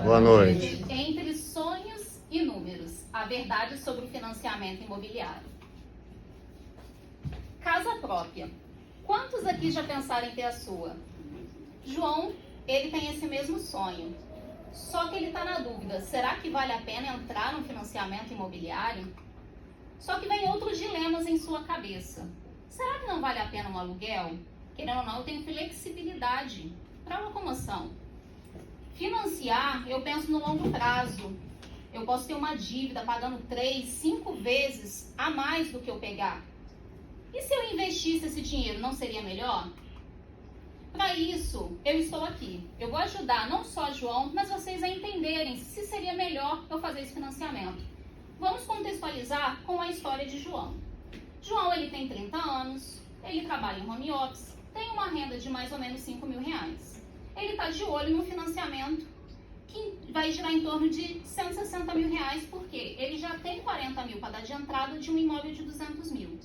Boa noite. Entre sonhos e números, a verdade sobre o financiamento imobiliário. Casa própria. Quantos aqui já pensaram em ter a sua? João, ele tem esse mesmo sonho. Só que ele está na dúvida, será que vale a pena entrar no financiamento imobiliário? Só que vem outros dilemas em sua cabeça. Será que não vale a pena um aluguel? Querendo ou não, eu tenho flexibilidade para locomoção. Financiar, eu penso no longo prazo. Eu posso ter uma dívida pagando 3, 5 vezes a mais do que eu pegar. E se eu investisse esse dinheiro, não seria melhor? Para isso, eu estou aqui. Eu vou ajudar não só João, mas vocês a entenderem se seria melhor eu fazer esse financiamento. Vamos contextualizar com a história de João. João, ele tem 30 anos, ele trabalha em home office, tem uma renda de mais ou menos 5 mil reais. Ele está de olho no financiamento que vai girar em torno de 160 mil reais, porque ele já tem 40 mil para dar de entrada de um imóvel de 200 mil.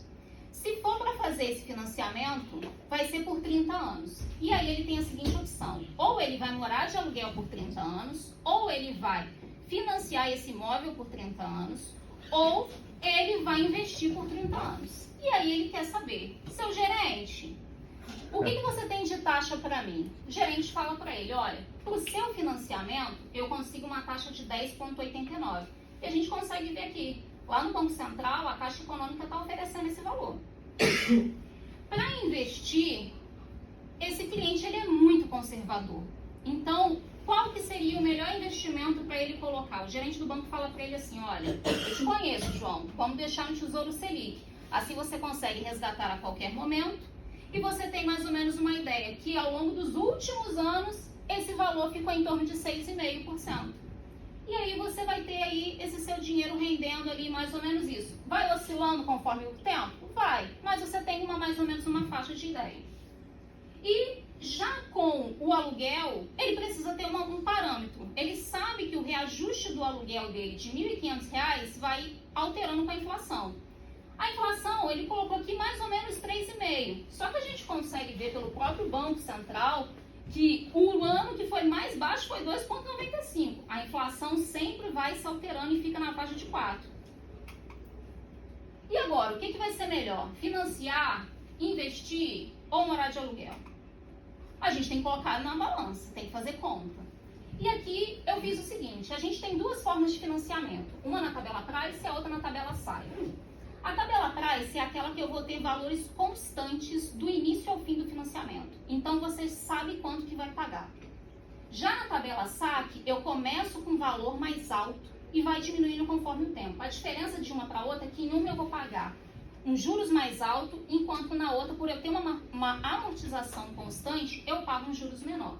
Se for para fazer esse financiamento, vai ser por 30 anos. E aí ele tem a seguinte opção: ou ele vai morar de aluguel por 30 anos, ou ele vai financiar esse imóvel por 30 anos, ou ele vai investir por 30 anos. E aí ele quer saber, seu gerente, o que você tem de taxa para mim? O gerente fala para ele, olha, para o seu financiamento, eu consigo uma taxa de 10,89. E a gente consegue ver aqui, lá no Banco Central, a Caixa Econômica está oferecendo esse valor. Para investir, esse cliente ele é muito conservador. Então, qual que seria o melhor investimento para ele colocar? O gerente do banco fala para ele assim, olha, eu te conheço, João, vamos deixar um Tesouro Selic. Assim você consegue resgatar a qualquer momento e você tem mais ou menos uma ideia que ao longo dos últimos anos, esse valor ficou em torno de 6,5%. E aí você vai ter aí esse seu dinheiro rendendo ali mais ou menos isso. Vai oscilando conforme o tempo? Vai, mas você tem mais ou menos uma faixa de ideia. E já com o aluguel, ele precisa ter um parâmetro. Ele sabe que o reajuste do aluguel dele de R$ 1.500 vai alterando com a inflação. A inflação, ele colocou aqui mais ou menos 3,5%. Só que a gente consegue ver pelo próprio Banco Central que o ano que foi mais baixo foi 2,95%. A inflação sempre vai se alterando e fica na faixa de 4%. E agora, o que vai ser melhor? Financiar, investir ou morar de aluguel? A gente tem que colocar na balança, tem que fazer conta. E aqui eu fiz o seguinte, a gente tem duas formas de financiamento. Uma na tabela Price e a outra na tabela SAI. A tabela Price é aquela que eu vou ter valores constantes do início ao fim do financiamento. Então, você sabe quanto que vai pagar. Já na tabela SAC, eu começo com um valor mais alto e vai diminuindo conforme o tempo. A diferença de uma para outra é que em uma eu vou pagar um juros mais alto, enquanto na outra, por eu ter uma amortização constante, eu pago um juros menor.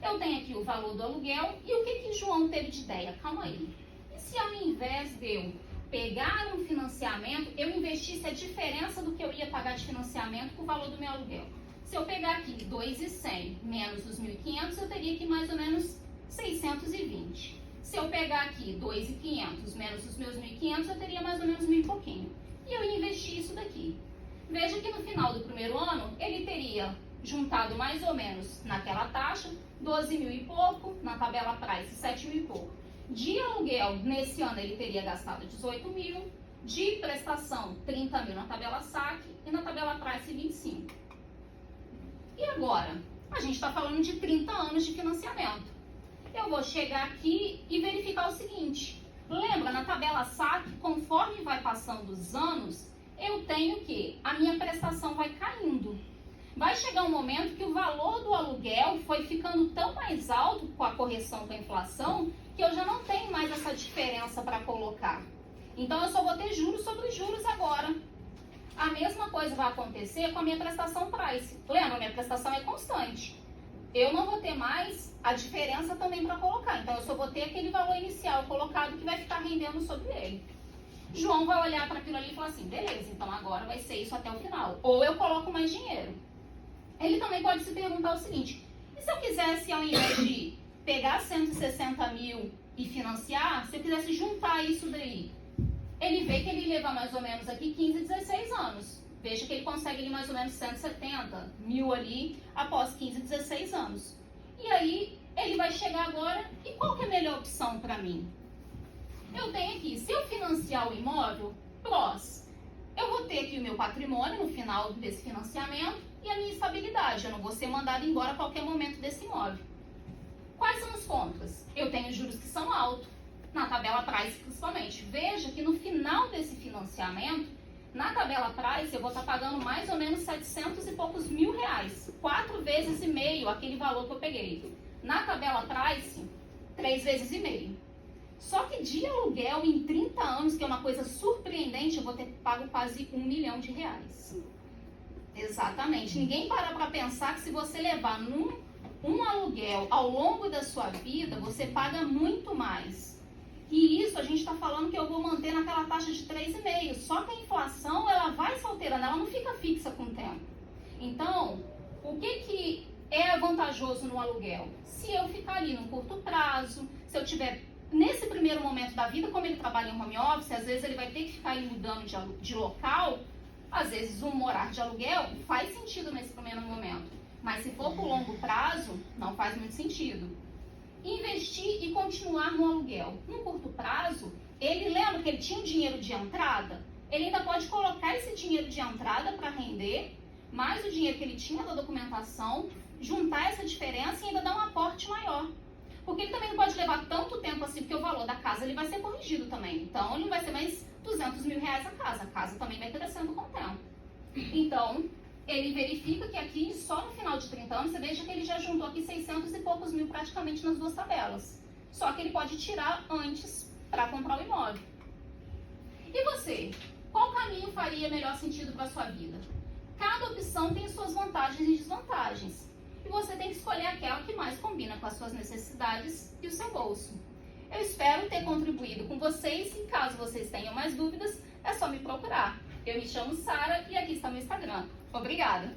Eu tenho aqui o valor do aluguel e o que João teve de ideia? Calma aí. E se ao invés de eu pegar um financiamento, eu investisse a diferença do que eu ia pagar de financiamento com o valor do meu aluguel? Se eu pegar aqui 2.100 menos os 1.500, eu teria aqui mais ou menos 620. Se eu pegar aqui 2.500 menos os meus 1.500, eu teria mais ou menos 1.000 e pouquinho. E eu investi isso daqui. Veja que no final do primeiro ano, ele teria juntado mais ou menos naquela taxa, 12 mil e pouco, na tabela Price, 7 mil e pouco. De aluguel, nesse ano, ele teria gastado 18 mil, de prestação, 30 mil na tabela SAC e na tabela Price, 25. E agora? A gente está falando de 30 anos de financiamento. Eu vou chegar aqui e verificar o seguinte. Lembra, na tabela SAC, conforme vai passando os anos, eu tenho que a minha prestação vai caindo. Vai chegar um momento que o valor do aluguel foi ficando tão mais alto com a correção com a inflação que eu já não tenho mais essa diferença para colocar. Então, eu só vou ter juros sobre juros agora. A mesma coisa vai acontecer com a minha prestação Price. Lembra, minha prestação é constante. Eu não vou ter mais a diferença também para colocar. Então, eu só vou ter aquele valor inicial colocado que vai ficar rendendo sobre ele. João vai olhar para aquilo ali e falar assim, beleza, então agora vai ser isso até o final. Ou eu coloco mais dinheiro. Ele também pode se perguntar o seguinte, e se eu quisesse, ao invés de pegar 160 mil e financiar, se eu quisesse juntar isso daí? Ele vê que ele leva mais ou menos aqui 15, 16 anos. Veja que ele consegue ali mais ou menos 170 mil ali após 15, 16 anos. E aí, ele vai chegar agora, e qual que é melhor opção para mim? Eu tenho aqui, se eu financiar o imóvel, prós. Eu vou ter aqui o meu patrimônio no final desse financiamento e a minha estabilidade. Eu não vou ser mandado embora a qualquer momento desse imóvel. Quais são os contras? Eu tenho juros que são altos, na tabela Price principalmente. Veja que no final desse financiamento, na tabela Price, eu vou estar pagando mais ou menos 700 e poucos mil reais. 4 vezes e meio aquele valor que eu peguei. Na tabela Price, 3 vezes e meio. Só que de aluguel em 30 anos, que é uma coisa surpreendente, eu vou ter pago quase R$1 milhão. Exatamente. Ninguém para pensar que se você levar um aluguel ao longo da sua vida, você paga muito mais. E isso a gente está falando que eu vou manter naquela taxa de 3,5. Só que a inflação, ela vai se alterando, ela não fica fixa com o tempo. Então, o que é vantajoso no aluguel? Se eu ficar ali num curto prazo, se eu tiver, nesse primeiro momento da vida, como ele trabalha em home office, às vezes ele vai ter que ficar aí mudando de local, às vezes um morar de aluguel faz sentido nesse primeiro momento. Mas se for por longo prazo, não faz muito sentido. Investir e continuar no aluguel. No curto prazo, ele lembra que ele tinha um dinheiro de entrada, ele ainda pode colocar esse dinheiro de entrada para render, mais o dinheiro que ele tinha da documentação, juntar essa diferença e ainda dar um aporte maior. Porque ele também não pode levar tanto tempo assim, porque o valor da casa ele vai ser corrigido também. Então, ele não vai ser mais 200 mil reais a casa também vai crescendo com o tempo. Então, ele verifica que aqui, só no final de 30 anos, você veja que ele já juntou aqui 600 e poucos mil praticamente nas duas tabelas. Só que ele pode tirar antes para comprar o imóvel. E você? Qual caminho faria melhor sentido para a sua vida? Cada opção tem suas vantagens e desvantagens. E você tem que escolher aquela que mais combina com as suas necessidades e o seu bolso. Eu espero ter contribuído com vocês. E caso vocês tenham mais dúvidas, é só me procurar. Eu me chamo Sara e aqui está meu Instagram. Obrigada!